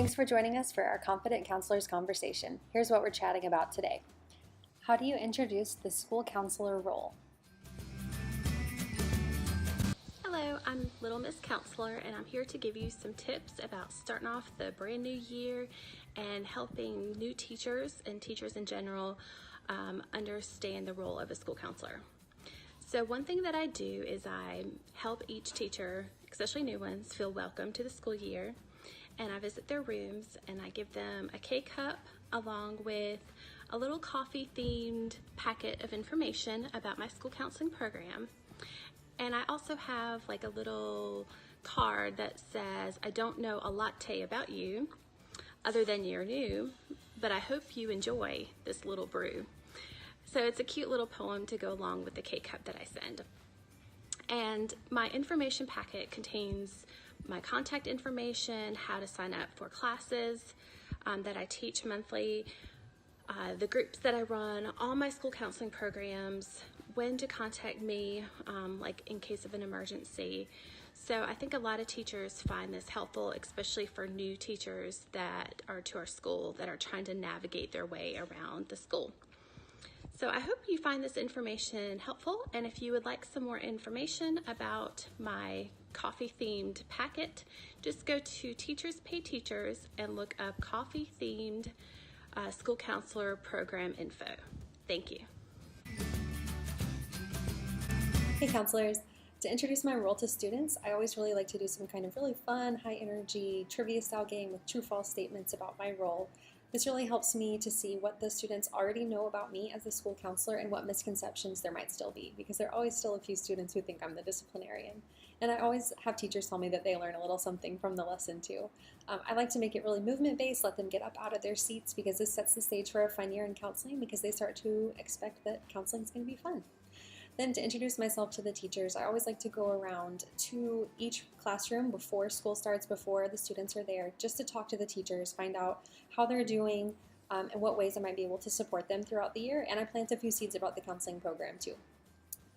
Thanks for joining us for our Confident Counselors Conversation. Here's what we're chatting about today. How do you introduce the school counselor role? Hello, I'm Little Miss Counselor, and I'm here to give you some tips about starting off the brand new year and helping new teachers and teachers in general understand the role of a school counselor. So one thing that I do is I help each teacher, especially new ones, feel welcome to the school year, and I visit their rooms and I give them a K-Cup along with a little coffee-themed packet of information about my school counseling program. And I also have like a little card that says, I don't know a latte about you other than you're new, but I hope you enjoy this little brew. So it's a cute little poem to go along with the K-Cup that I send. And my information packet contains my contact information, how to sign up for classes that I teach monthly, the groups that I run, all my school counseling programs, when to contact me, like in case of an emergency. So I think a lot of teachers find this helpful, especially for new teachers that are to our school that are trying to navigate their way around the school. So I hope you find this information helpful, and if you would like some more information about my coffee-themed packet, just go to Teachers Pay Teachers and look up coffee-themed school counselor program info. Thank you. Hey counselors, to introduce my role to students, I always really like to do some kind of really fun, high energy, trivia style game with true-false statements about my role. This really helps me to see what the students already know about me as a school counselor and what misconceptions there might still be, because there are always still a few students who think I'm the disciplinarian. And I always have teachers tell me that they learn a little something from the lesson too. I like to make it really movement-based, let them get up out of their seats, because this sets the stage for a fun year in counseling, because they start to expect that counseling is going to be fun. Then to introduce myself to the teachers, I always like to go around to each classroom before school starts, before the students are there, just to talk to the teachers, find out how they're doing, and what ways I might be able to support them throughout the year, and I plant a few seeds about the counseling program too.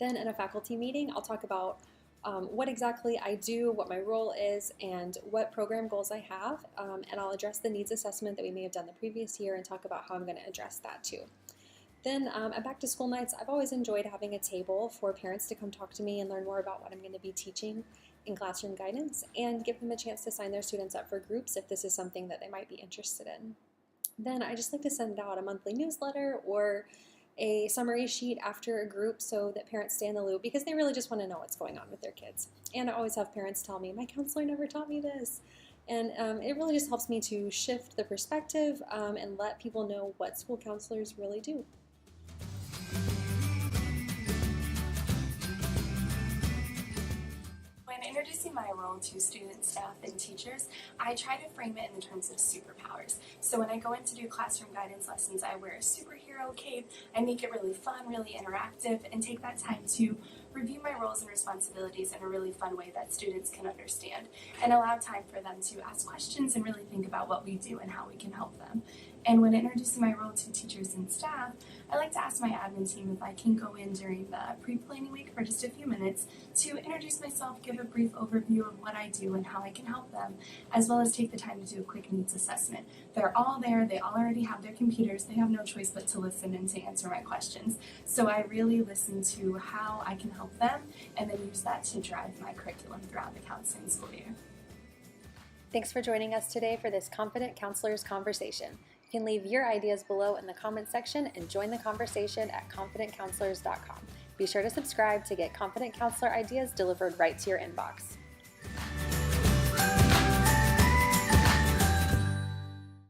Then in a faculty meeting, I'll talk about what exactly I do, what my role is, and what program goals I have, and I'll address the needs assessment that we may have done the previous year and talk about how I'm going to address that too. Then at back to school nights, I've always enjoyed having a table for parents to come talk to me and learn more about what I'm going to be teaching in classroom guidance, and give them a chance to sign their students up for groups if this is something that they might be interested in. Then I just like to send out a monthly newsletter or a summary sheet after a group so that parents stay in the loop, because they really just want to know what's going on with their kids. And I always have parents tell me, my counselor never taught me this. And it really just helps me to shift the perspective and let people know what school counselors really do. Introducing my role to students, staff, and teachers, I try to frame it in the terms of superpowers. So when I go in to do classroom guidance lessons, I wear a superhero cape, I make it really fun, really interactive, and take that time to review my roles and responsibilities in a really fun way that students can understand, and allow time for them to ask questions and really think about what we do and how we can help them. And when introducing my role to teachers and staff, I like to ask my admin team if I can go in during the pre-planning week for just a few minutes to introduce myself, give a brief overview of what I do and how I can help them, as well as take the time to do a quick needs assessment. They're all there, they all already have their computers, they have no choice but to listen and to answer my questions. So I really listen to how I can help them and then use that to drive my curriculum throughout the counseling school year. Thanks for joining us today for this Confident Counselors Conversation. You can leave your ideas below in the comment section and join the conversation at confidentcounselors.com. Be sure to subscribe to get Confident Counselor ideas delivered right to your inbox.